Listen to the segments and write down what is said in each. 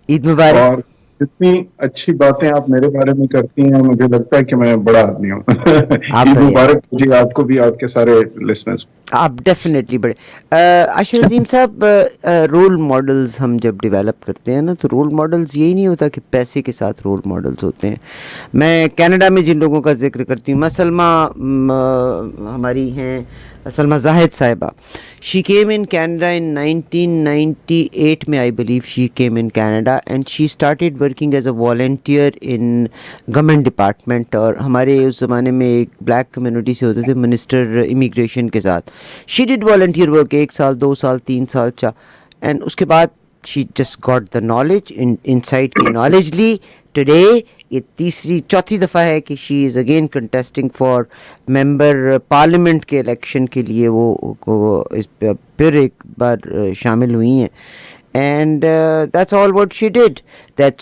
عید مبارک. اور اتنی اچھی باتیں آپ میرے بارے میں کرتی ہیں، مجھے لگتا ہے کہ میں بڑا آدمی ہوں. آپ عید بڑے ہیں. مبارک جی آپ کو بھی، آپ کے سارے لسنرز. آپ ڈیفینیٹلی بڑے. عاشر عظیم صاحب، رول ماڈلز ہم جب ڈیولپ کرتے ہیں نا تو رول ماڈلز یہی نہیں ہوتا کہ پیسے کے ساتھ رول ماڈلز ہوتے ہیں. میں کینیڈا میں جن لوگوں کا ذکر کرتی ہوں، میں سلمیٰ ہماری ہیں سلمیٰ زاہد صاحبہ. شی کیم ان کینیڈا ان 1998 میں، I believe she came in Canada and she started working as a volunteer in government department. اور ہمارے اس زمانے میں ایک بلیک کمیونٹی سے ہوتے تھے منسٹر امیگریشن کے ساتھ. شی ڈڈ والنٹیئر ورک 1 سال 2 سال 3 سال اینڈ اس کے بعد she just got the knowledge, insight کی نالج لی. ٹوڈے یہ تیسری چوتھی دفعہ ہے کہ she is again contesting for member parliament کے الیکشن کے لیے. وہ اس پھر ایک بار شامل ہوئی ہیں. And that's all what she did.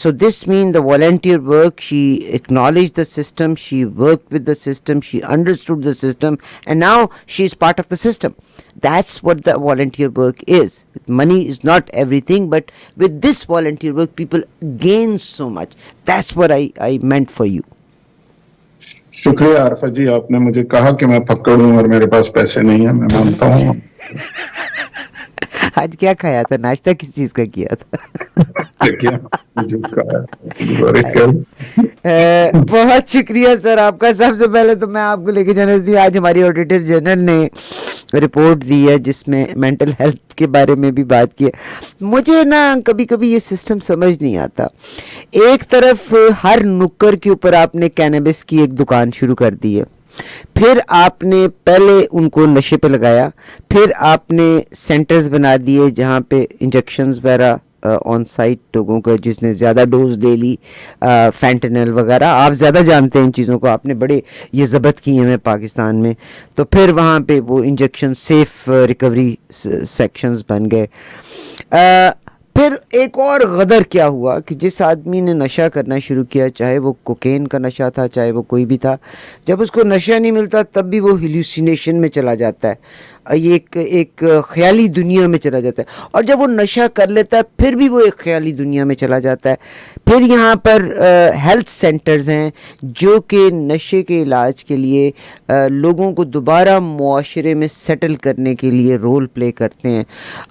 So this means the volunteer work, she acknowledged the system, she worked with the system, she understood the system, and now she is part of the system. That's what the volunteer work is. Money is not everything, but with this volunteer work, people gain so much. That's what I meant for you. شکریہ عارفہ جی، آپ نے مجھے کہا کہ میں پھکڑ ہوں اور میرے پاس پیسے نہیں ہیں، میں مانتا ہوں. آج کیا کھایا تھا؟ ناشتہ کس چیز کا کیا تھا؟ بہت شکریہ سر آپ کا. سب سے پہلے تو میں آپ کو لے کے جانا چاہتی ہوں، آج ہماری آڈیٹر جنرل نے رپورٹ دی ہے جس میں مینٹل ہیلتھ کے بارے میں بھی بات کی ہے. مجھے نا کبھی کبھی یہ سسٹم سمجھ نہیں آتا. ایک طرف ہر نکر کے اوپر آپ نے کینیبس کی ایک دکان شروع کر دی ہے، پھر آپ نے پہلے ان کو نشے پہ لگایا، پھر آپ نے سینٹرز بنا دیے جہاں پہ انجیکشنز وغیرہ آن سائٹ لوگوں کو، جس نے زیادہ ڈوز لے لی، فینٹنل وغیرہ، آپ زیادہ جانتے ہیں ان چیزوں کو، آپ نے بڑے یہ ضبط کیے ہیں پاکستان میں. تو پھر وہاں پہ وہ انجیکشن سیف ریکوری سیکشنز بن گئے. پھر ایک اور غدر کیا ہوا کہ جس آدمی نے نشہ کرنا شروع کیا، چاہے وہ کوکین کا نشہ تھا چاہے وہ کوئی بھی تھا، جب اس کو نشہ نہیں ملتا تب بھی وہ ہیلوسینیشن میں چلا جاتا ہے، یہ ایک خیالی دنیا میں چلا جاتا ہے. اور جب وہ نشہ کر لیتا ہے پھر بھی وہ ایک خیالی دنیا میں چلا جاتا ہے. پھر یہاں پر ہیلتھ سینٹرز ہیں جو کہ نشے کے علاج کے لیے لوگوں کو دوبارہ معاشرے میں سیٹل کرنے کے لیے رول پلے کرتے ہیں.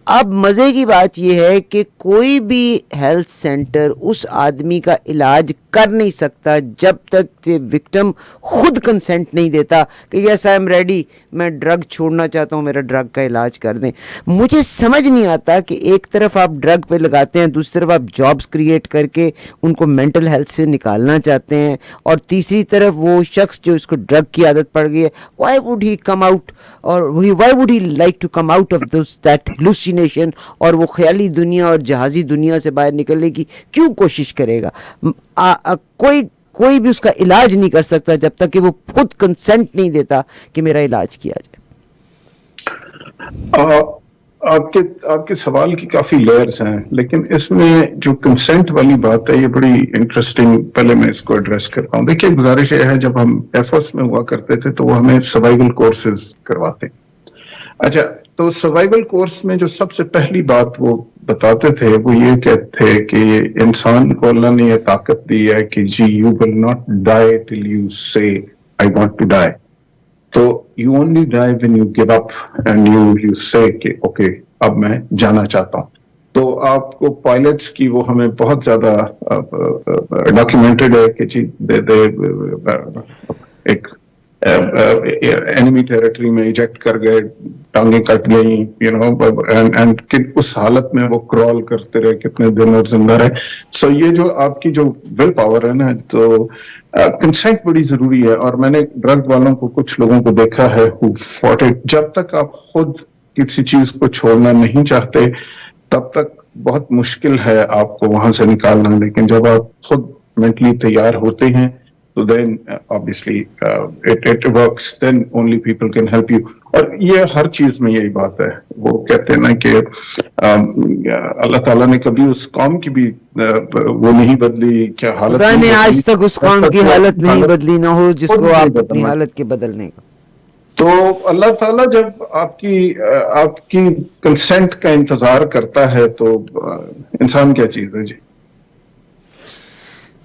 اب مزے کی بات یہ ہے کہ کوئی بھی ہیلتھ سینٹر اس آدمی کا علاج کر نہیں سکتا جب تک کہ وکٹم خود کنسنٹ نہیں دیتا کہ یس آئی ایم ریڈی، میں ڈرگ چھوڑنا چاہتا ہوں، میرا ڈرگ کا علاج کر دیں. مجھے سمجھ نہیں آتا کہ ایک طرف آپ ڈرگ پہ لگاتے ہیں، دوسری طرف آپ جابس کریٹ کر کے ان کو مینٹل ہیلتھ سے نکالنا چاہتے ہیں، اور تیسری طرف وہ شخص جو اس کو ڈرگ کی عادت پڑ گئی ہے، why would he come out, اور why would he like to come out of that hallucination, اور وہ خیالی دنیا اور جہازی دنیا سے باہر نکلنے کی کیوں کوشش کرے گا؟ کوئی بھی اس کا علاج نہیں کر سکتا جب تک کہ وہ خود کنسنٹ نہیں دیتا کہ میرا علاج کیا جائے. آپ کے سوال کی کافی لیئرز ہیں، لیکن اس میں جو کنسنٹ والی بات ہے یہ بڑی انٹرسٹنگ. پہلے میں اس کو ایڈریس کرتا ہوں. دیکھیے گزارش یہ ہے، جب ہم ایف ایس میں ہوا کرتے تھے تو وہ ہمیں سروائیول کورسز کرواتے. اچھا، تو سروائیول کورس میں جو سب سے پہلی بات وہ بتاتے تھے وہ یہ کہتے تھے کہ انسان کو اللہ نے یہ طاقت دی ہے کہ جی you will not die till you say I want to die. تو you only die when you give up and you say کہ اوکے اب میں جانا چاہتا ہوں. تو آپ کو پائلٹس کی وہ ہمیں بہت زیادہ ڈاکیومنٹڈ ہے کہ جی ایک اینیمی ٹیریٹری میں ایجیکٹ کر گئے، ٹانگیں کٹ گئیں، اینڈ اس حالت میں وہ کرال کرتے رہے کتنے دن اور زندہ رہے. سو یہ جو آپ کی جو ول پاور ہے نا، تو کنسنٹ بڑی ضروری ہے. اور میں نے ڈرگ والوں کو کچھ لوگوں کو دیکھا ہے جب تک آپ خود کسی چیز کو چھوڑنا نہیں چاہتے تب تک بہت مشکل ہے آپ کو وہاں سے نکالنا، لیکن جب آپ خود مینٹلی تیار ہوتے ہیں تو then obviously it works, then only people can help you. اور یہ ہر چیز میں یہی بات ہے. وہ کہتے ہیں نا کہ اللہ تعالیٰ نے کبھی اس قوم کی بھی وہ نہیں بدلی، کیا حالت خدا نے آج تک اس قوم کی حالت نہیں بدلی نہ ہو جس کو آپ اپنی حالت کے بدلنے کا. تو اللہ تعالیٰ جب آپ کی کنسنٹ کا انتظار کرتا ہے تو انسان کیا چیز ہے جی.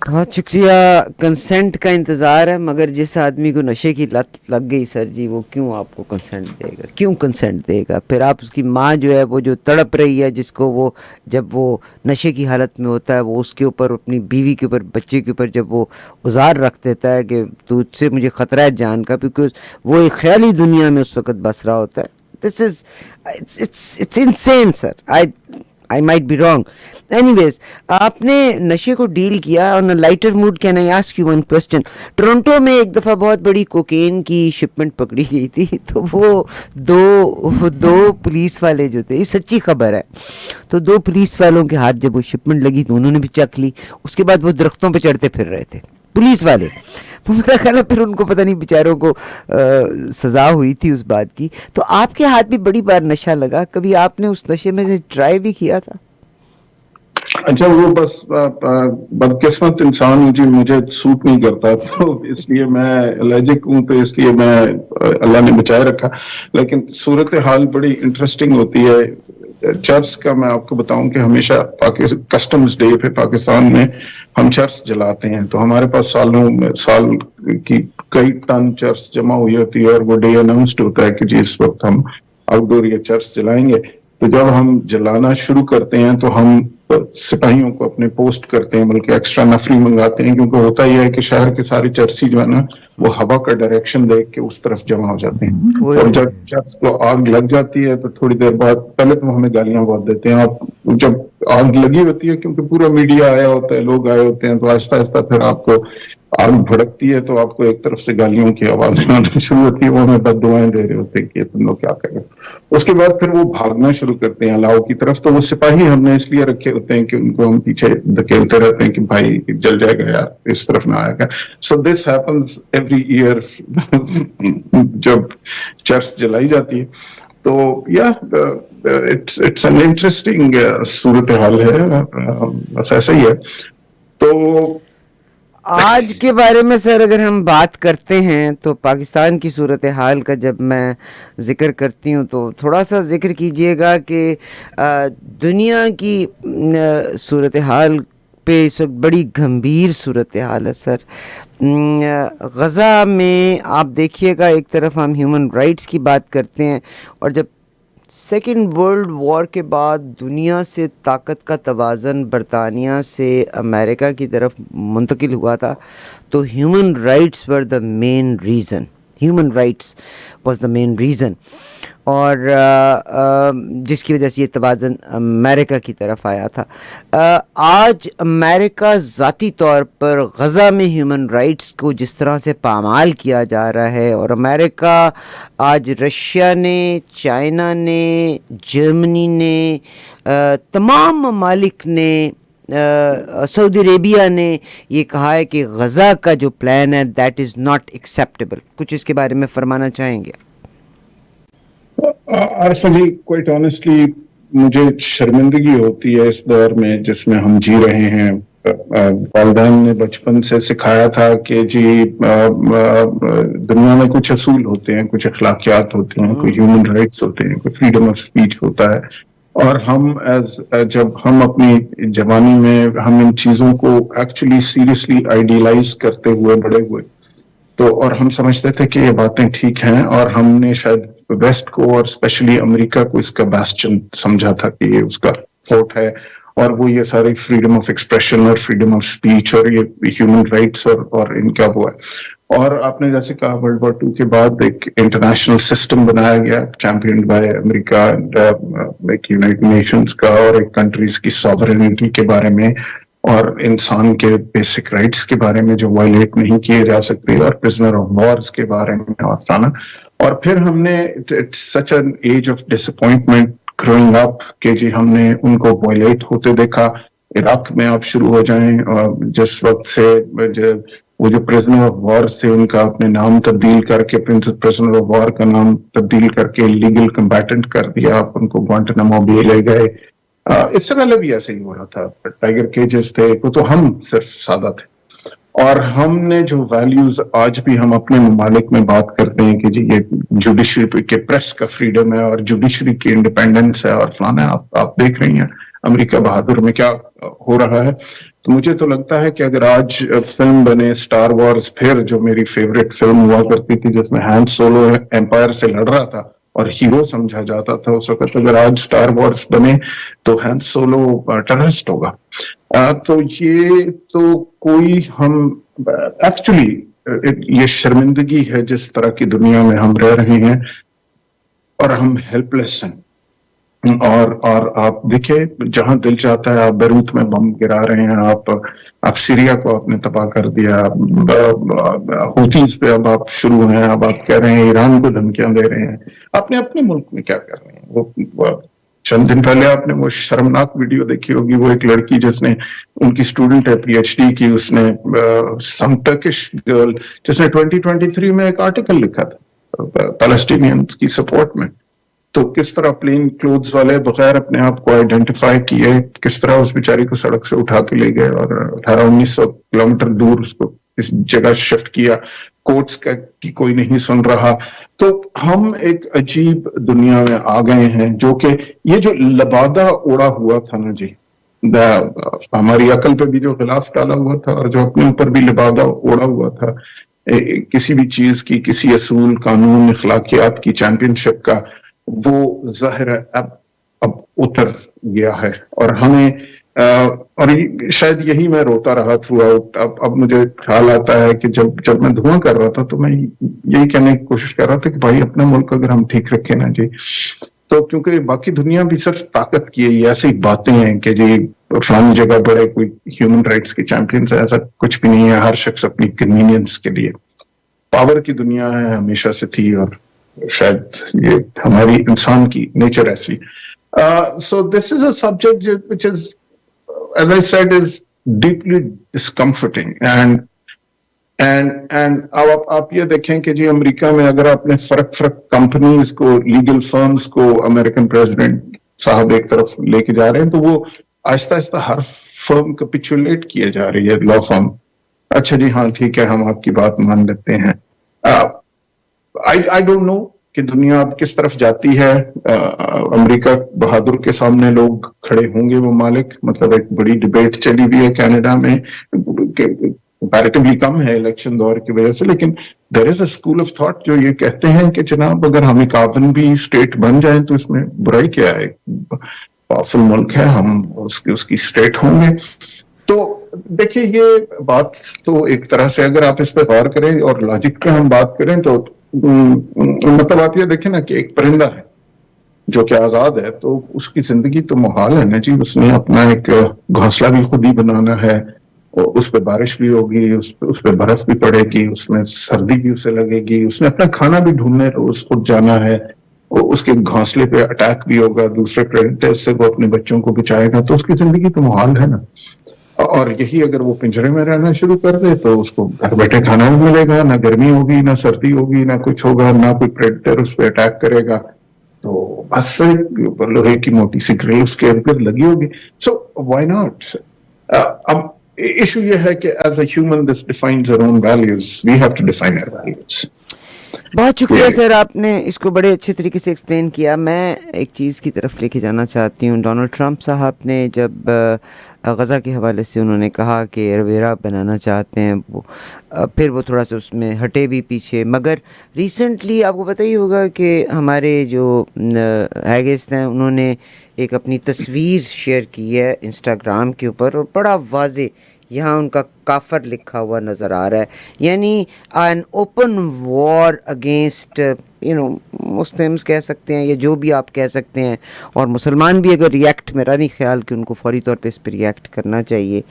بہت شکریہ. کنسنٹ کا انتظار ہے، مگر جس آدمی کو نشے کی لت لگ گئی سر جی، وہ کیوں آپ کو کنسنٹ دے گا؟ کیوں کنسنٹ دے گا؟ پھر آپ اس کی ماں جو ہے وہ جو تڑپ رہی ہے، جس کو وہ جب وہ نشے کی حالت میں ہوتا ہے، وہ اس کے اوپر، اپنی بیوی کے اوپر، بچے کے اوپر جب وہ ازار رکھ دیتا ہے کہ تو اس سے مجھے خطرہ ہے جان کا، کیونکہ وہ ایک خیالی دنیا میں اس وقت بس رہا ہوتا ہے. This is it's insane sir. I might be wrong. Anyways, آپ نے نشے کو ڈیل کیا. on a lighter mood, can I ask you one question? Toronto میں ایک دفعہ بہت بڑی کوکین کی شپمنٹ پکڑی گئی تھی، تو وہ دو پولیس والے جو تھے، یہ سچی خبر ہے، تو دو پولیس والوں کے ہاتھ جب وہ شپمنٹ لگی تو انہوں نے بھی چک لی. اس کے بعد وہ درختوں پہ چڑھتے پھر رہے تھے پولیس والے. میرا خیال ہے پھر ان کو پتہ نہیں بیچاروں کو سزا ہوئی تھی اس بات کی. تو آپ کے ہاتھ بھی بڑی بار نشہ لگا، کبھی آپ نے اس نشے میں سے ٹرائی بھی کیا تھا؟ اچھا، وہ بس بدقسمت انسان جی مجھے سوٹ نہیں کرتا، تو اس لیے میں الرجک ہوں، تو اس لیے میں اللہ نے بچائے رکھا. لیکن صورتحال بڑی انٹرسٹنگ ہوتی ہے. چرچ کا میں آپ کو بتاؤں کہ ہمیشہ کسٹمز ڈے پہ پاکستان میں ہم چرچ جلاتے ہیں، تو ہمارے پاس سال کی کئی ٹن چرچ جمع ہوئی ہوتی ہے، اور وہ ڈے اناؤنسڈ ہوتا ہے کہ جی اس وقت ہم آؤٹ ڈور یا چرچ جلائیں گے. تو جب ہم جلانا شروع کرتے ہیں تو ہم سپاہیوں کو اپنے پوسٹ کرتے ہیں، بلکہ ایکسٹرا نفری منگاتے ہیں، کیونکہ ہوتا یہ ہے کہ شہر کے سارے چرچی جو ہے نا وہ ہوا کا ڈائریکشن دیکھ کے اس طرف جمع ہو جاتے ہیں. اور جب چرچ کو آگ لگ جاتی ہے تو تھوڑی دیر بعد، پہلے تو ہمیں گالیاں بہت دیتے ہیں. آپ جب آگ لگی ہوتی ہے، کیونکہ پورا میڈیا آیا ہوتا ہے، لوگ آئے ہوتے ہیں، تو آہستہ آہستہ پھر آپ کو آگ بھڑکتی ہے، تو آپ کو ایک طرف سے گالیوں کی آوازیں آنا شروع ہوتی ہے، وہ ہمیں بد دعائیں دے رہے ہوتے ہیں کہ تم لوگ کیا کر رہے ہو. اس کے بعد پھر وہ بھاگنا شروع کرتے ہیں الاؤ کی طرف. تو وہ سپاہی ہم نے اس لیے رکھے ہوتے ہیں کہ ان کو ہم پیچھے دھکیلتے رہتے ہیں کہ بھائی جل جائے گا یار، اس طرف نہ آئے گا. سو دس ہیپنس ایوری ایئر جب چرچ جلائی جاتی ہے. تو یا اٹس این انٹرسٹنگ صورتحال ہے، بس ایسا ہی ہے. تو آج کے بارے میں سر اگر ہم بات کرتے ہیں تو پاکستان کی صورتحال کا جب میں ذکر کرتی ہوں تو تھوڑا سا ذکر کیجئے گا کہ دنیا کی صورتحال پہ اس وقت بڑی گھمبیر صورتحال ہے سر. غزہ میں آپ دیکھیے گا، ایک طرف ہم ہیومن رائٹس کی بات کرتے ہیں، اور جب سیکنڈ ورلڈ وار کے بعد دنیا سے طاقت کا توازن برطانیہ سے امریکہ کی طرف منتقل ہوا تھا، تو human rights were the main reason. Human rights was the main reason, اور جس کی وجہ سے یہ توازن امریکہ کی طرف آیا تھا. آج امریکہ ذاتی طور پر غزہ میں ہیومن رائٹس کو جس طرح سے پامال کیا جا رہا ہے، اور امریکہ آج رشیا نے، چائنا نے، جرمنی نے، تمام ممالک نے، سعودی عربیہ نے یہ کہا ہے کہ غزہ کا جو پلان ہے دیٹ از ناٹ ایکسیپٹیبل. کچھ اس کے بارے میں فرمانا چاہیں گے؟ عارف جی، کوئٹ آنیسٹلی مجھے شرمندگی ہوتی ہے اس دور میں جس میں ہم جی رہے ہیں. والدین نے بچپن سے سکھایا تھا کہ جی دنیا میں کچھ اصول ہوتے ہیں، کچھ اخلاقیات ہوتے ہیں، کوئی ہیومن رائٹس ہوتے ہیں، کوئی فریڈم آف اسپیچ ہوتا ہے. اور ہم جب ہم اپنی جوانی میں ہم ان چیزوں کو ایکچولی سیریسلی آئیڈیلائز کرتے ہوئے بڑے ہوئے، تو اور ہم سمجھتے تھے کہ یہ باتیں ٹھیک ہیں، اور ہم نے شاید ویسٹ کو اور اسپیشلی امریکہ کو اس کا بیسٹن سمجھا تھا کہ یہ اس کا فورٹ ہے، اور وہ یہ ساری فریڈم آف ایکسپریشن اور فریڈم آف اسپیچ اور یہ ہیومن رائٹس اور ان کا وہ ہے. اور آپ نے جیسے کہا ورلڈ وار 2 کے بعد ایک انٹرنیشنل سسٹم بنایا گیا، چیمپئنڈ بائی امریکہ، ایک یونائٹڈ نیشنز کا، اور ایک کنٹریز کی ساورینٹی کے بارے میں، اور انسان کے بیسک رائٹس کے بارے میں جو وائلیٹ نہیں کیے جا سکتے، اور پرزنر آف وارز کے بارے میں اور فلانا. اور پھر ہم نے such an age of disappointment growing up کہ جی ہم نے ان کو وائلیٹ ہوتے دیکھا. عراق میں آپ شروع ہو جائیں، جس وقت سے وہ جو پرزنر آف وارز تھے ان کا اپنے نام تبدیل کر کے پرزنر آف وار کا نام تبدیل کر کے لیگل کمبیٹنٹ کر دیا، آپ ان کو گوانٹنامو بے لے گئے. اس سے پہلے بھی ایسے ہی ہو رہا تھا، ٹائیگر کیجز تھے، وہ تو ہم صرف سادہ تھے. اور ہم نے جو ویلیوز آج بھی ہم اپنے ممالک میں بات کرتے ہیں کہ جی یہ جوڈیشری کے پریس کا فریڈم ہے اور جوڈیشری کی انڈیپینڈنس ہے اور فلانا، آپ دیکھ رہی ہیں امریکہ بہادر میں کیا ہو رہا ہے. تو مجھے تو لگتا ہے کہ اگر آج فلم بنے اسٹار وارز پھر، جو میری فیوریٹ فلم ہوا کرتی تھی جس میں ہین سولو ایمپائر سے لڑ رہا تھا اور ہیرو سمجھا جاتا تھا اس وقت، اگر آج اسٹار وارز بنے تو ہین سولو ٹیررسٹ ہوگا. تو یہ تو کوئی ہم ایکچولی یہ شرمندگی ہے جس طرح کی دنیا میں ہم رہ رہے ہیں اور ہم ہیلپ لیس ہیں. اور آپ دیکھیں جہاں دل چاہتا ہے آپ بیروت میں بم گرا رہے ہیں، آپ سیریا کو آپ نے تباہ کر دیا، ہوتیز پہ اب آپ شروع ہیں، اب آپ کہہ رہے ہیں ایران کو دھمکیاں دے رہے ہیں. اپنے ملک میں کیا کر رہے ہیں؟ وہ چند دن پہلے آپ نے وہ شرمناک ویڈیو دیکھی ہوگی، وہ ایک لڑکی جس نے، ان کی اسٹوڈنٹ ہے پی ایچ ڈی کی، اس نے سم ٹرکش گرل جس نے 2023 میں ایک آرٹیکل لکھا تھا پیلسٹینینز کی سپورٹ میں، تو کس طرح پلین کلوتھز والے بغیر اپنے آپ کو آئیڈینٹیفائی کیے کس طرح اس بیچاری کو سڑک سے اٹھا کے لے گئے اور 1800-1900 کلومیٹر دور اس کو اس جگہ شفٹ کیا. کوٹس کا کی کوئی نہیں سن رہا. تو ہم ایک عجیب دنیا میں آ گئے ہیں جو کہ یہ جو لبادہ اڑا ہوا تھا نا جی، ہماری عقل پہ بھی جو غلاف ڈالا ہوا تھا اور جو اپنے اوپر بھی لبادہ اڑا ہوا تھا کسی بھی چیز کی، کسی اصول قانون اخلاقیات کی چیمپئن شپ کا، وہ ظاہر ہے اب اتر گیا ہے. اور ہمیں اور شاید یہی میں روتا رہا تھرو آؤٹ. اب مجھے خیال آتا ہے کہ جب میں دعا کر رہا تھا تو میں یہی کہنے کی کوشش کر رہا تھا کہ بھائی اپنا ملک اگر ہم ٹھیک رکھیں نا جی، تو کیونکہ باقی دنیا بھی صرف طاقت کی ہے، ایسی باتیں ہیں کہ جی فلانی جگہ بڑے کوئی ہیومن رائٹس کے چیمپئنز ہیں، ایسا کچھ بھی نہیں ہے. ہر شخص اپنی کنوینئنس کے لیے، پاور کی دنیا ہے، ہمیشہ سے تھی اور شاید یہ ہماری انسان کی نیچر ایسی. So this is a subject which is, as I said, is deeply discomforting. And آپ یہ دیکھیں کہ جی امریکہ میں اگر آپ نے فرق کمپنیز کو، لیگل فرمز کو امریکن پریزیڈنٹ صاحب ایک طرف لے کے جا رہے ہیں، تو وہ آہستہ آہستہ ہر فرم کیپیچولیٹ کیے جا رہی ہے. لا فرم، اچھا جی ہاں ٹھیک ہے ہم آپ کی بات مان لیتے ہیں. I don't know کہ دنیا اب کس طرف جاتی ہے. امریکہ بہادر کے سامنے لوگ کھڑے ہوں گے وہ مالک، مطلب ایک بڑی ڈیبیٹ چلی ہوئی ہے کینیڈا میں، کمپیریٹیولی کم ہے الیکشن دور کی وجہ سے، لیکن دیر از اے اسکول آف تھاٹ جو یہ کہتے ہیں کہ جناب اگر ہم ایک آون بھی اسٹیٹ بن جائیں تو اس میں برائی کیا ہے، پاورفل ملک ہے، ہم اس کی اسٹیٹ ہوں گے. تو دیکھیے یہ بات تو ایک طرح سے اگر آپ اس پہ غور کریں اور لاجک پہ ہم بات کریں تو مطلب آپ یہ دیکھیں نا کہ ایک پرندہ ہے جو کہ آزاد ہے، تو اس کی زندگی تو محال ہے نا جی. اس نے اپنا ایک گھونسلہ بھی خود ہی بنانا ہے، اس پہ بارش بھی ہوگی، اس پہ برف بھی پڑے گی، اس میں سردی بھی اسے لگے گی، اس نے اپنا کھانا بھی ڈھونڈنے روز خود جانا ہے، اس کے گھونسلے پہ اٹیک بھی ہوگا، دوسرے پریڈیٹر سے وہ اپنے بچوں کو بچائے گا. تو اس کی زندگی تو محال ہے نا. اور یہی اگر وہ پنجرے میں رہنا شروع کر دے تو اس کو گھر بیٹھے کھانا بھی ملے گا، نہ گرمی ہوگی، نہ سردی ہوگی، نہ کچھ ہوگا، نہ کوئی پریڈیٹر اس پہ اٹیک کرے گا. تو بس لوہے کی موٹی سی گرل اس کے ارد لگی ہوگی. So why not. اب ایشو یہ ہے کہ as a human this defines our own values. We have to define our values. بہت شکریہ سر، آپ نے اس کو بڑے اچھے طریقے سے ایکسپلین کیا. میں ایک چیز کی طرف لے کے جانا چاہتی ہوں. ڈونلڈ ٹرمپ صاحب نے جب غزہ کے حوالے سے انہوں نے کہا کہ ایرویرا بنانا چاہتے ہیں، وہ پھر وہ تھوڑا سا اس میں ہٹے بھی پیچھے، مگر ریسنٹلی آپ کو پتہ ہی ہوگا کہ ہمارے جو ہیگسٹ ہیں انہوں نے ایک اپنی تصویر شیئر کی ہے انسٹاگرام کے اوپر، اور بڑا واضح یہاں ان کا کافر لکھا ہوا نظر آ رہا ہے. یعنی an open war against Muslims کہہ سکتے ہیں یا جو بھی آپ کہہ سکتے ہیں. اور مسلمان بھی اگر ریئیکٹ، میرا نہیں خیال کہ ان کو فوری طور پہ اس پہ ریئیکٹ کرنا چاہیے.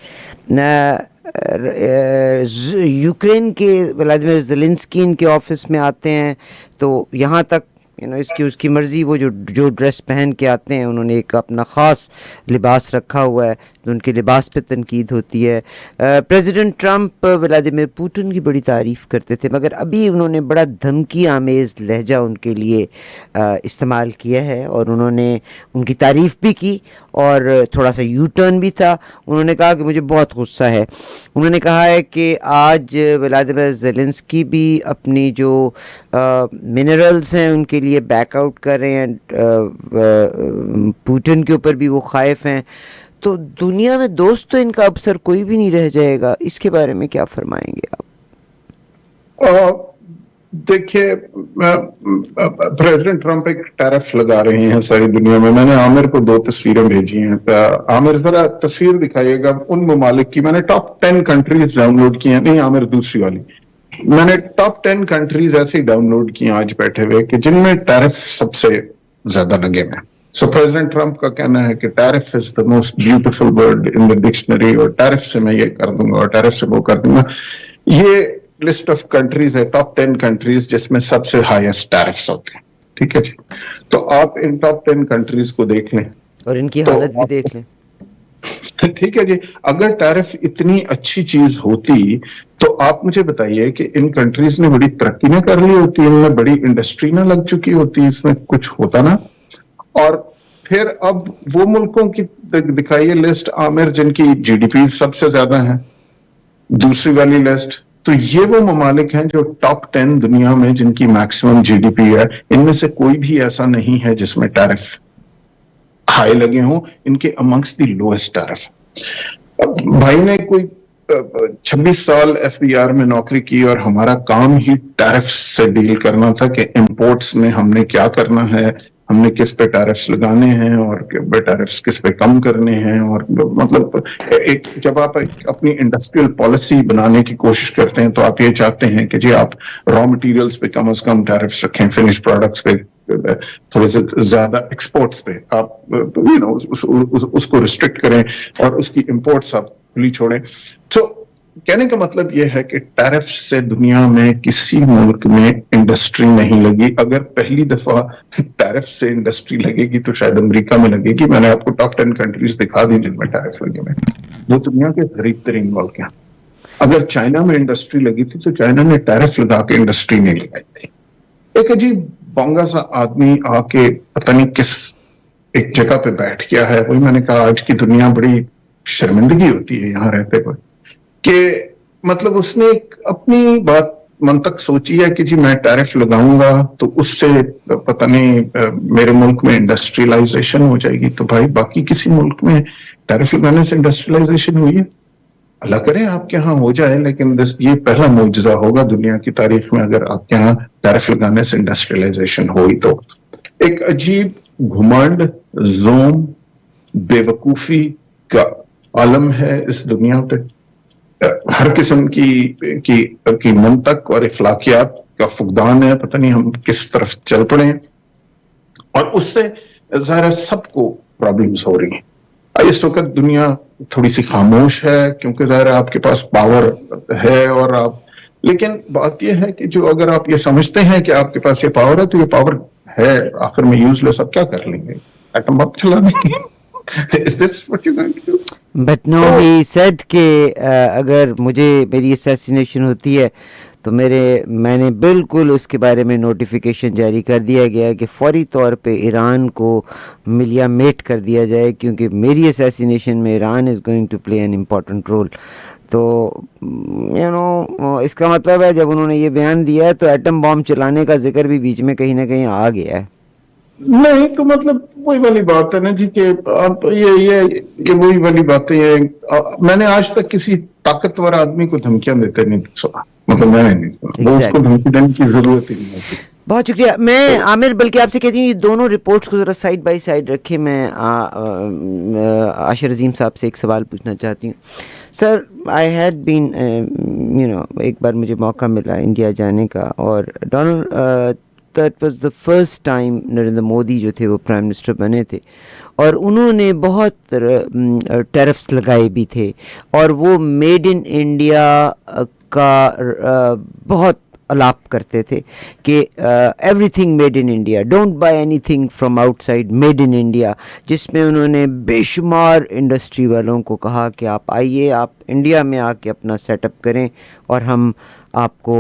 یوکرین کے ولادیمیر زیلنسکی ان کے آفس میں آتے ہیں تو یہاں تک اس کی مرضی، وہ جو ڈریس پہن کے آتے ہیں، انہوں نے ایک اپنا خاص لباس رکھا ہوا ہے تو ان کے لباس پہ تنقید ہوتی ہے. پریزیڈنٹ ٹرمپ ولادیمیر پوٹن کی بڑی تعریف کرتے تھے، مگر ابھی انہوں نے بڑا دھمکی آمیز لہجہ ان کے لیے استعمال کیا ہے، اور انہوں نے ان کی تعریف بھی کی اور تھوڑا سا یو ٹرن بھی تھا. انہوں نے کہا کہ مجھے بہت غصہ ہے. انہوں نے کہا ہے کہ آج ولادیمیر زیلنسکی بھی اپنی جو منرلز ہیں ان کے لیے لیے بیک آؤٹ کر رہے ہیں, پوٹن کے اوپر بھی وہ خائف ہیں, تو دنیا میں دوست تو ان کا اب سر کوئی بھی نہیں رہ جائے گا. اس کے بارے میں کیا فرمائیں گے آپ؟ دیکھیے پریزیڈنٹ ٹرمپ ایک ٹیرف لگا رہے ہیں ساری دنیا میں. میں نے عامر کو 2 تصویریں بھیجی ہیں. عامر ذرا تصویر دکھائیے گا ان ممالک کی. میں نے ٹاپ 10 کنٹریز ڈاؤن لوڈ کی ہیں. نہیں عامر دوسری والی. میں نے ٹاپ 10 کنٹریز ایسے ڈاؤن لوڈ کی ہیں آج بیٹھے ہوئے کہ جن میں ٹیرف سب سے زیادہ لگے ہیں. سو پریزیڈنٹ ٹرمپ کا کہنا ہے کہ tariff is the most beautiful word in the dictionary, اور ٹیرف سے میں یہ کر دوں گا اور ٹیرف سے وہ کر دوں گا. یہ لسٹ آف کنٹریز ہے, ٹاپ 10 کنٹریز جس میں سب سے ہائیسٹ ٹیرفس ہوتے ہیں. ٹھیک ہے جی, تو آپ ان ٹاپ 10 کنٹریز کو دیکھ لیں اور ان کی حالت بھی دیکھ لیں. ٹھیک ہے جی. اگر ٹیرف اتنی اچھی چیز ہوتی تو آپ مجھے بتائیے کہ ان کنٹریز نے بڑی ترقی نہ کر لی ہوتی, ان میں بڑی انڈسٹری نہ لگ چکی ہوتی, اس میں کچھ ہوتا نا. اور پھر اب وہ ملکوں کی دکھائیے لسٹ عامر جن کی جی ڈی پی سب سے زیادہ ہیں, دوسری والی لسٹ. تو یہ وہ ممالک ہیں جو ٹاپ 10 دنیا میں جن کی میکسیمم جی ڈی پی ہے, ان میں سے کوئی بھی ایسا نہیں ہے جس میں ٹیرف ہائی لگے ہوں. ان کے امنگس دی لوئسٹ ٹیرف. بھائی نے کوئی 26 سال ایف بی آر میں نوکری کی اور ہمارا کام ہی ٹیرف سے ڈیل کرنا تھا کہ امپورٹس میں ہم نے کیا کرنا ہے, ہم نے کس پہ ٹیرفس لگانے ہیں اور ٹیرفس کس پہ کم کرنے ہیں. اور مطلب جب آپ اپنی انڈسٹریل پالیسی بنانے کی کوشش کرتے ہیں تو آپ یہ چاہتے ہیں کہ جی آپ را مٹیریلز پہ کم از کم ٹیرفس رکھیں, فنش پروڈکٹس پہ تھوڑے سے زیادہ, ایکسپورٹس پہ آپ اس کو ریسٹرکٹ کریں اور اس کی امپورٹس آپ کھلی چھوڑیں. تو کہنے کا مطلب یہ ہے کہ ٹیرف سے دنیا میں کسی ملک میں انڈسٹری نہیں لگی. اگر پہلی دفعہ ٹیرف سے انڈسٹری لگے گی تو شاید امریکہ میں لگے گی. میں نے آپ کو ٹاپ 10 کنٹریز دکھا دی جن میں ٹیرف لگے ہوئے, وہ دنیا کے غریب ترین ملک ہیں. اگر چائنا میں انڈسٹری لگی تھی تو چائنا نے ٹیرف لگا کے انڈسٹری نہیں لگائی تھی. ایک عجیب بونگا سا آدمی آ کے پتہ نہیں کس ایک جگہ پہ بیٹھ گیا ہے. وہی میں نے کہا آج کی دنیا بڑی شرمندگی ہوتی ہے یہاں رہتے ہوئے کہ مطلب اس نے ایک اپنی بات منطق سوچی ہے کہ جی میں ٹیرف لگاؤں گا تو اس سے پتہ نہیں میرے ملک میں انڈسٹریلائزیشن ہو جائے گی. تو بھائی باقی کسی ملک میں ٹیرف لگانے سے انڈسٹریلائزیشن ہوئی ہے؟ اللہ کرے آپ کے ہاں ہو جائے, لیکن یہ پہلا معجزہ ہوگا دنیا کی تاریخ میں اگر آپ کے ہاں ٹیرف لگانے سے انڈسٹریلائزیشن ہوئی تو. ایک عجیب گھمنڈ, زوم, بے وقوفی کا عالم ہے اس دنیا پہ. ہر قسم کی منطق اور اخلاقیات کا فقدان ہے. پتہ نہیں ہم کس طرف چل پڑے ہیں, اور اس سے ظاہر سب کو پرابلمس ہو رہی ہیں. اس وقت دنیا تھوڑی سی خاموش ہے کیونکہ ظاہر آپ کے پاس پاور ہے, اور آپ, لیکن بات یہ ہے کہ جو اگر آپ یہ سمجھتے ہیں کہ آپ کے پاس یہ پاور ہے تو یہ پاور ہے آخر میں یوز لیس, آپ کیا کر لیں گے؟ ایٹم بم چلا دیں گے. Is this what you're going to do? But no he said کہ اگر مجھے میری اسیسینیشن ہوتی ہے تو میں نے بالکل اس کے بارے میں نوٹیفیکیشن جاری کر دیا گیا کہ فوری طور پہ ایران کو ملیا میٹ کر دیا جائے, کیونکہ میری اسیسینیشن میں Iran is going to play an important role. تو اس کا مطلب ہے جب انہوں نے یہ بیان دیا ہے تو ایٹم بام چلانے کا ذکر بھی بیچ میں کہیں نہ کہیں آ گیا ہے. نہیں تو مطلب وہی والی بات ہے نا جی کہ آپ یہ وہی والی باتیں ہیں. میں نے آج تک کسی طاقتور آدمی کو دھمکیاں دیتے نہیں سنا, مطلب میں نے نہیں سنا. وہ اس کو دھمکی دینے کی ضرورت ہی نہیں ہوتی. بہت شکریہ. میں عامر بلکہ آپ سے کہتی ہوں یہ دونوں رپورٹس کو ذرا سائڈ بائی سائڈ رکھے. میں عاشر عظیم صاحب سے ایک سوال پوچھنا چاہتی ہوں. سر آئی ہیڈ بین ایک بار مجھے موقع ملا انڈیا جانے کا, اور that was the first time Narendra Modi جو تھے وہ پرائم منسٹر بنے تھے, اور انہوں نے بہت ٹیرفس لگائے بھی تھے, اور وہ میڈ ان انڈیا کا بہت الاپ کرتے تھے کہ every thing made in India, don't buy any thing from out side, made in India. جس میں انہوں نے بے شمار انڈسٹری والوں کو کہا کہ آپ آئیے, آپ انڈیا میں آ کے اپنا سیٹ اپ کریں اور ہم آپ کو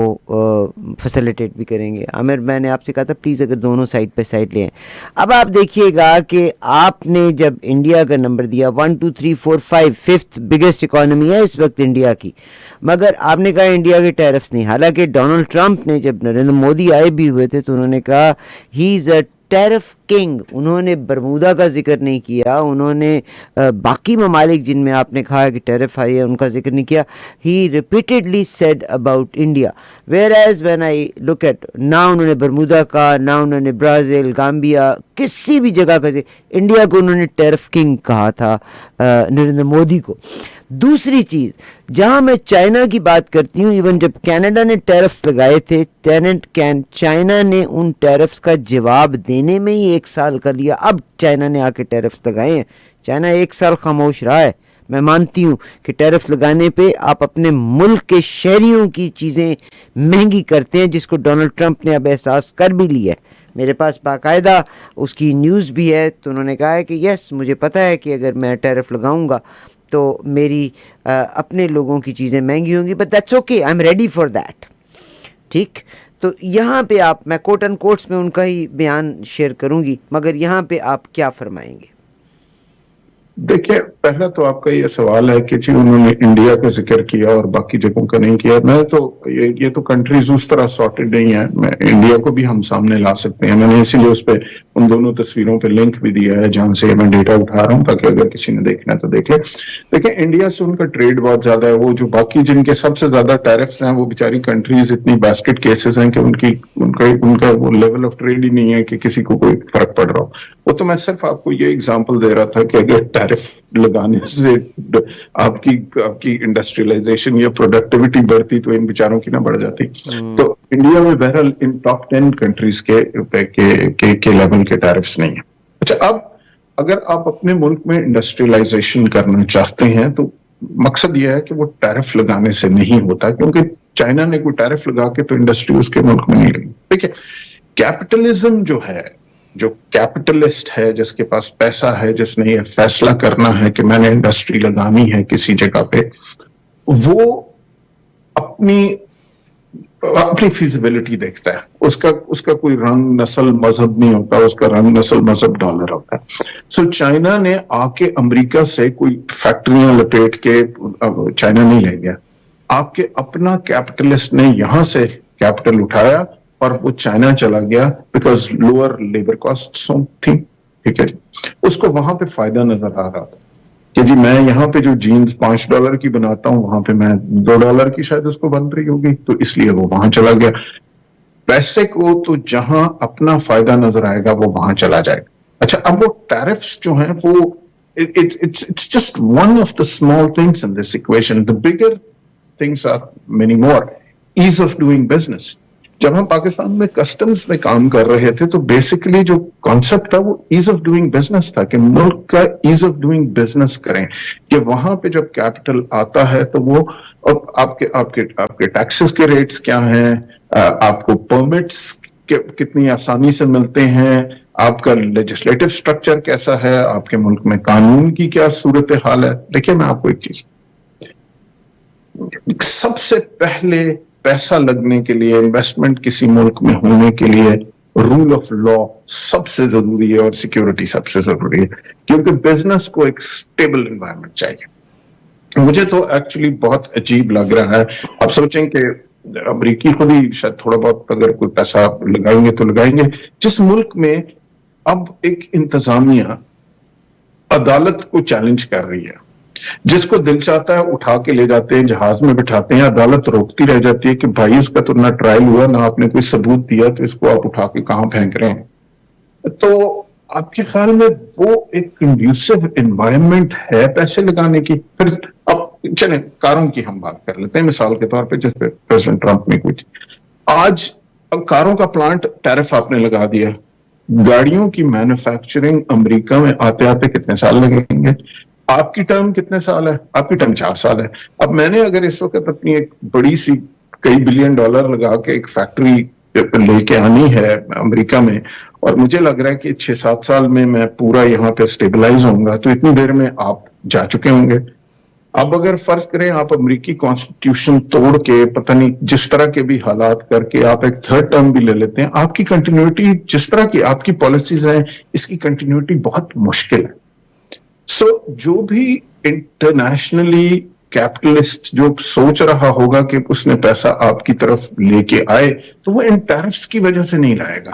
فیسیلیٹیٹ بھی کریں گے. عامر میں نے آپ سے کہا تھا پلیز اگر دونوں سائڈ پہ سائڈ لیں. اب آپ دیکھیے گا کہ آپ نے جب انڈیا کا نمبر دیا 1 2 3 4 5 5th بگیسٹ اکانومی ہے اس وقت انڈیا کی, مگر آپ نے کہا انڈیا کے ٹیرفس نہیں. حالانکہ ڈونلڈ ٹرمپ نے جب نریندر مودی آئے بھی ہوئے تھے تو انہوں نے کہا ہی از اے ٹیرف کنگ. انہوں نے برمودا کا ذکر نہیں کیا, انہوں نے باقی ممالک جن میں آپ نے کہا کہ ٹیرف آئی ہے ان کا ذکر نہیں کیا. He repeatedly said about India, whereas when I look at, نہ انہوں نے برمودا کا, نہ انہوں نے برازیل, گامبیا, کسی بھی جگہ کا انڈیا کو انہوں نے ٹیرف کنگ کہا تھا نریندر مودی کو. دوسری چیز, جہاں میں چائنا کی بات کرتی ہوں, ایون جب کینیڈا نے ٹیرفس لگائے تھے, چائنا نے ان ٹیرفس کا جواب دینے میں ہی 1 سال کر لیا. اب چائنا نے آ کے ٹیرفس لگائے ہیں. چائنا 1 سال خاموش رہا ہے. میں مانتی ہوں کہ ٹیرف لگانے پہ آپ اپنے ملک کے شہریوں کی چیزیں مہنگی کرتے ہیں, جس کو ڈونلڈ ٹرمپ نے اب احساس کر بھی لیا ہے. میرے پاس باقاعدہ اس کی نیوز بھی ہے. تو انہوں نے کہا ہے کہ یس مجھے پتہ ہے کہ اگر میں ٹیرف لگاؤں گا تو میری اپنے لوگوں کی چیزیں مہنگی ہوں گی, but that's okay, I am ready for that. ٹھیک, تو یہاں پہ آپ, میں کوٹ اینڈ کوٹس میں ان کا ہی بیان شیئر کروں گی, مگر یہاں پہ آپ کیا فرمائیں گے؟ دیکھیے, پہلا تو آپ کا یہ سوال ہے کہ جی انہوں نے انڈیا کا ذکر کیا اور باقی جگہوں کا نہیں کیا. میں تو یہ تو کنٹریز اس طرح سارٹڈ نہیں ہے. میں انڈیا کو بھی ہم سامنے لا سکتے ہیں. میں نے اسی لیے اس پہ ان دونوں تصویروں پہ لنک بھی دیا ہے جہاں سے میں ڈیٹا اٹھا رہا ہوں, تاکہ اگر کسی نے دیکھنا ہے تو دیکھ لے. دیکھیں, انڈیا سے ان کا ٹریڈ بہت زیادہ ہے. وہ جو باقی جن کے سب سے زیادہ ٹیرفس ہیں وہ بیچاری کنٹریز اتنی بیسکٹ کیسز ہیں کہ ان کا وہ لیول آف ٹریڈ ہی نہیں ہے کہ کسی کو کوئی فرق پڑ رہا ہو. وہ تو میں صرف آپ کو یہ اگزامپل دے رہا تھا کہ اگر ٹیرف لگانے سے آپ کی انڈسٹریلائزیشن یا پروڈکٹیوٹی بڑھتی تو ان بیچاروں کی نہ بڑھ جاتی. تو انڈیا میں بہرحال ان ٹاپ 10 کنٹریز کے لیول کے ٹیرفس نہیں ہیں. اچھا, اب اگر آپ اپنے ملک میں انڈسٹریلائزیشن کرنا چاہتے ہیں تو مقصد یہ ہے کہ وہ ٹیرف لگانے سے نہیں ہوتا, کیونکہ چائنا نے کوئی ٹیرف لگا کے تو انڈسٹری اس کے ملک میں نہیں لگی. دیکھیں, کیپٹلزم جو ہے, جو کیپٹلسٹ ہے, جس کے پاس پیسہ ہے, جس نے یہ فیصلہ کرنا ہے کہ میں نے انڈسٹری لگانی ہے کسی جگہ پہ, وہ اپنی فیزیبلٹی دیکھتا ہے. اس کا کوئی رنگ نسل مذہب نہیں ہوتا, اس کا رنگ نسل مذہب ڈالر ہوتا ہے. سو چائنا نے آ کے امریکہ سے کوئی فیکٹریاں لپیٹ کے چائنا نہیں لے گیا. آپ کے اپنا کیپٹلسٹ نے یہاں سے کیپٹل اٹھایا اور وہ چائنا چلا گیا, بیکاز لوور لیبر کاسٹ تھی. ٹھیک ہے جی, اس کو وہاں پہ فائدہ نظر آ رہا تھا کہ جی میں یہاں پہ جو جینز $5 کی بناتا ہوں وہاں پہ میں $2 کی شاید اس کو بن رہی ہوگی, تو اس لیے وہ وہاں چلا گیا. پیسے کو تو جہاں اپنا فائدہ نظر آئے گا وہ وہاں چلا جائے گا. اچھا, اب وہ ٹیرفس جو ہیں وہ it's just one of the small things in this equation. The bigger things are many more. Ease of doing business. جب ہم پاکستان میں کسٹمز میں کام کر رہے تھے تو بیسیکلی جو کانسیپٹ تھا وہ ایز آف ڈوئنگ بزنس تھا, کہ ملک کا ایز آف ڈوئنگ بزنس کریں, کہ وہاں پہ جب کیپٹل آتا ہے تو وہ آپ کے ٹیکسز کے ریٹس کیا ہیں, آپ کو پرمٹس کتنی آسانی سے ملتے ہیں, آپ کا لیجسلیٹو سٹرکچر کیسا ہے, آپ کے ملک میں قانون کی کیا صورتحال ہے. دیکھیں, میں آپ کو ایک چیز, سب سے پہلے پیسہ لگنے کے لیے, انویسٹمنٹ کسی ملک میں ہونے کے لیے رول آف لا سب سے ضروری ہے اور سیکیورٹی سب سے ضروری ہے, کیونکہ بزنس کو ایک سٹیبل انوائرمنٹ چاہیے. مجھے تو ایکچولی بہت عجیب لگ رہا ہے. آپ سوچیں کہ امریکی خود ہی شاید تھوڑا بہت اگر کوئی پیسہ لگائیں گے تو لگائیں گے, جس ملک میں اب ایک انتظامیہ عدالت کو چیلنج کر رہی ہے, جس کو دل چاہتا ہے اٹھا کے لے جاتے ہیں, جہاز میں بٹھاتے ہیں, عدالت روکتی رہ جاتی ہے کہ بھائی اس کا تو نہ ٹرائل ہوا, نہ آپ نے کوئی ثبوت دیا, تو اس کو آپ اٹھا کے کہاں پھینک رہے ہیں. تو آپ کے خیال میں وہ ایک کنڈیوسو انوائرمنٹ ہے پیسے لگانے کی؟ پھر اب چلیں کاروں کی ہم بات کر لیتے ہیں مثال کے طور پہ, جس پہ پریزیڈنٹ ٹرمپ نے کچھ, آج اب کاروں کا پلانٹ ٹیرف آپ نے لگا دیا, گاڑیوں کی مینوفیکچرنگ امریکہ میں آتے آتے کتنے سال لگیں گے؟ آپ کی ٹرم کتنے سال ہے؟ آپ کی ٹرم 4 سال ہے. اب میں نے اگر اس وقت اپنی ایک بڑی سی کئی بلین ڈالر لگا کے ایک فیکٹری لے کے آنی ہے امریکہ میں, اور مجھے لگ رہا ہے کہ 6-7 سال میں پورا یہاں پہ سٹیبلائز ہوں گا, تو اتنی دیر میں آپ جا چکے ہوں گے. اب اگر فرض کریں آپ امریکی کانسٹیٹیوشن توڑ کے پتہ نہیں جس طرح کے بھی حالات کر کے آپ ایک تھرڈ ٹرم بھی لے لیتے ہیں, آپ کی کنٹینیوٹی جس طرح کی آپ کی پالیسیز ہیں اس کی کنٹینیوٹی بہت مشکل ہے. سو جو بھی انٹرنیشنلی کیپٹلسٹ جو سوچ رہا ہوگا کہ اس نے پیسہ آپ کی طرف لے کے آئے تو وہ ان ٹیرفس کی وجہ سے نہیں لائے گا,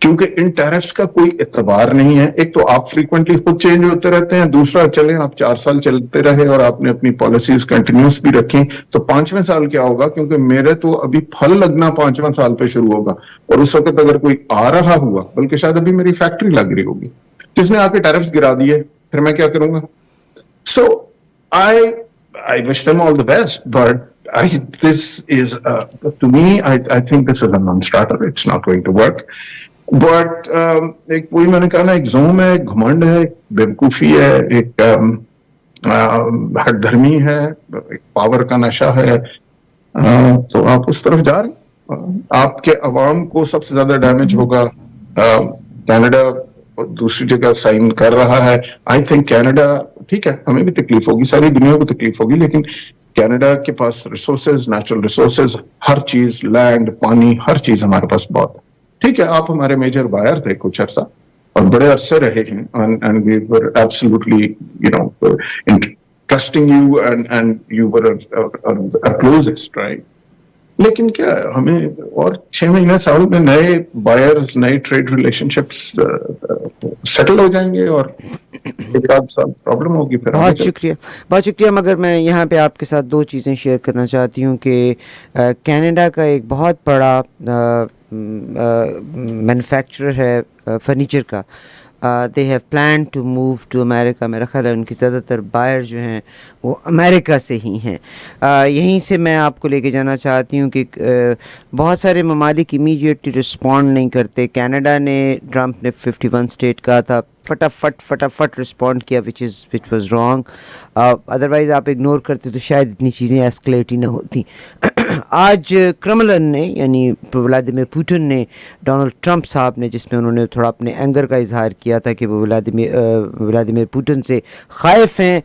کیونکہ ان ٹیرفس کا کوئی اعتبار نہیں ہے. ایک تو آپ فریکوینٹلی خود چینج ہوتے رہتے ہیں, دوسرا چلیں آپ 4 سال چلتے رہے اور آپ نے اپنی پالیسیز کنٹینیوس بھی رکھیں تو 5ویں سال کیا ہوگا, کیونکہ میرے تو ابھی پھل لگنا 5واں سال پہ شروع ہوگا, اور اس وقت اگر کوئی آ رہا ہوا, بلکہ شاید ابھی میری فیکٹری لگ رہی ہوگی, جس نے آپ کے ٹیرفس گرا دیے, پھر میں کیا کروں گا؟ سو I wish them all the best, but this is to me I think this is a non-starter. It's not going to work. But ایک وہی میں نے کہا نا, ایک زوم ہے, ایک گھمنڈ ہے, ایک بیوقوفی ہے, ایک ہٹ دھرمی ہے, ایک پاور کا نشہ ہے, تو آپ اس طرف جا رہے ہیں. آپ کے عوام کو سب سے زیادہ ڈیمیج ہوگا. کینیڈا دوسری جگہ سائن کر رہا ہے. آئی تھنک کینیڈا ٹھیک ہے, ہمیں بھی تکلیف ہوگی, ساری دنیا کو تکلیف ہوگی, لیکن کینیڈا کے پاس ریسورسز, نیچرل ریسورسز, ہر چیز, لینڈ, پانی, ہر چیز ہمارے پاس بہت ہے. ٹھیک ہے, آپ ہمارے میجر بائر تھے کچھ عرصہ اور بڑے عرصے رہے ہیں, and we were absolutely trusting you and you were a closest, right? لیکن کیا ہمیں اور 6 مہینے سال میں نئے بائرز, نئے ٹریڈ ریلیشن شپس سیٹل ہو جائیں گے اور ایک آدھ سال پرابلم ہوگی. پھر بہت شکریہ, بہت شکریہ. مگر میں یہاں پہ آپ کے ساتھ 2 چیزیں شیئر کرنا چاہتی ہوں کہ کینیڈا کا ایک بہت بڑا مینوفیکچرر ہے فرنیچر کا. They have plan to move to America. میرا خیال ہے ان کی زیادہ تر بائر جو ہیں وہ امریکہ سے ہی ہیں. یہیں سے میں آپ کو لے کے جانا چاہتی ہوں کہ بہت سارے ممالک امیڈیٹلی رسپونڈ نہیں کرتے. کینیڈا نے, ٹرمپ نے 51 اسٹیٹ کہا تھا, فٹافٹ رسپونڈ کیا, وچ واز رانگ. ادروائز آپ اگنور کرتے تو شاید اتنی چیزیں ایسکلیٹ ہی نہ ہوتی. آج کرملن نے یعنی ولادیمیر پوٹن نے ڈونلڈ ٹرمپ صاحب نے, جس میں انہوں نے تھوڑا اپنے اینگر کا اظہار کیا تھا کہ وہ ولادیمیر پوٹن سے خائف ہیں.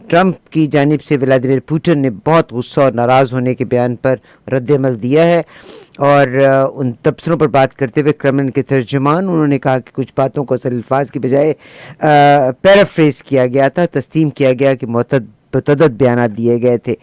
ٹرمپ کی جانب سے ولادیمیر پوٹن نے بہت غصہ اور ناراض ہونے کے بیان پر رد عمل دیا ہے, اور ان تبصروں پر بات کرتے ہوئے کرملن کے ترجمان انہوں نے کہا کہ کچھ باتوں کو اصل الفاظ کی بجائے پیرافریز کیا گیا تھا, تسلیم کیا گیا کہ متعدد بیانات دیے گئے تھے.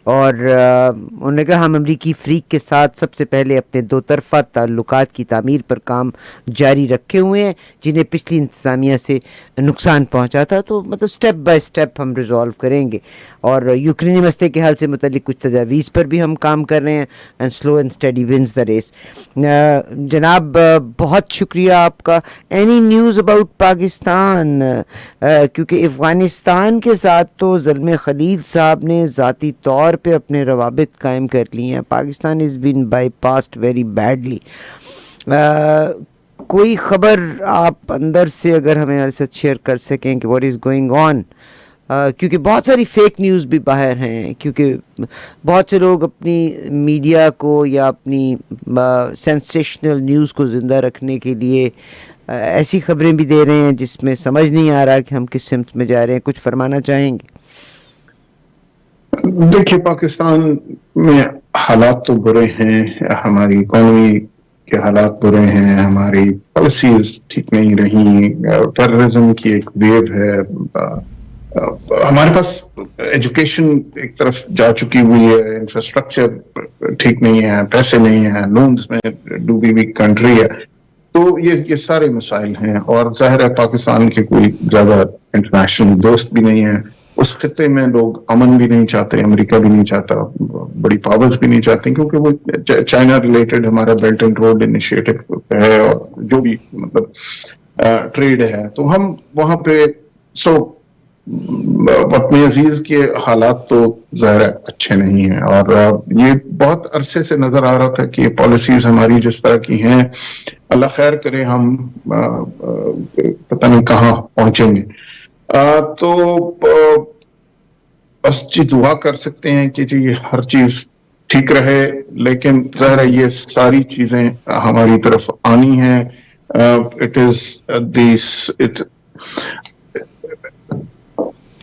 اور انہوں نے کہا ہم امریکی فریق کے ساتھ سب سے پہلے اپنے 2 طرفہ تعلقات کی تعمیر پر کام جاری رکھے ہوئے ہیں جنہیں پچھلی انتظامیہ سے نقصان پہنچا تھا, تو مطلب سٹیپ بائی سٹیپ ہم ریزالو کریں گے. اور یوکرینی مسئلے کے حل سے متعلق کچھ تجاویز پر بھی ہم کام کر رہے ہیں. And slow and steady wins the race. جناب بہت شکریہ آپ کا. Any news about Pakistan? کیونکہ افغانستان کے ساتھ تو زلمے خلیل صاحب نے ذاتی طور پہ اپنے روابط قائم کر لی ہیں. Pakistan is been bypassed very badly. کوئی خبر آپ اندر سے اگر ہمیں ہمارے ساتھ شیئر کر سکیں کہ واٹ از گوئنگ آن, کیونکہ بہت ساری فیک نیوز بھی باہر ہیں, کیونکہ بہت سے لوگ اپنی میڈیا کو یا اپنی سینسیشنل نیوز کو زندہ رکھنے کے لیے ایسی خبریں بھی دے رہے ہیں جس میں سمجھ نہیں آ رہا کہ ہم کس سمت میں جا رہے ہیں. کچھ فرمانا چاہیں گے؟ دیکھیے, پاکستان میں حالات تو برے ہیں, ہماری اکانومی کے حالات برے ہیں, ہماری پالیسیز ٹھیک نہیں رہی, ٹیررزم کی ایک ویو ہے, ہمارے پاس ایجوکیشن ایک طرف جا چکی ہوئی ہے, انفراسٹرکچر ٹھیک نہیں ہے, پیسے نہیں ہیں, لونز میں ڈوبی ہوئی کنٹری ہے. تو یہ سارے مسائل ہیں, اور ظاہر ہے پاکستان کے کوئی زیادہ انٹرنیشنل دوست بھی نہیں ہیں. اس خطے میں لوگ امن بھی نہیں چاہتے, امریکہ بھی نہیں چاہتا, بڑی پاورز بھی نہیں چاہتے, کیونکہ وہ چائنا ریلیٹڈ ہمارا بیلٹ اینڈ روڈ انیشیٹو ہے, اور جو بھی مطلب ٹریڈ ہے, تو ہم وہاں پہ وطن عزیز کے حالات تو ظاہر اچھے نہیں ہیں. اور یہ بہت عرصے سے نظر آ رہا تھا کہ یہ پالیسیز ہماری جس طرح کی ہیں, اللہ خیر کرے, ہم پتہ نہیں کہاں پہنچیں گے. تو بس جی دعا کر سکتے ہیں کہ جی ہر چیز ٹھیک رہے, لیکن ظاہر ہے یہ ساری چیزیں ہماری طرف آنی ہیں.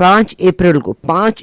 5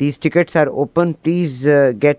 These tickets are open. Please get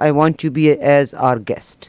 I want you to be as our guest.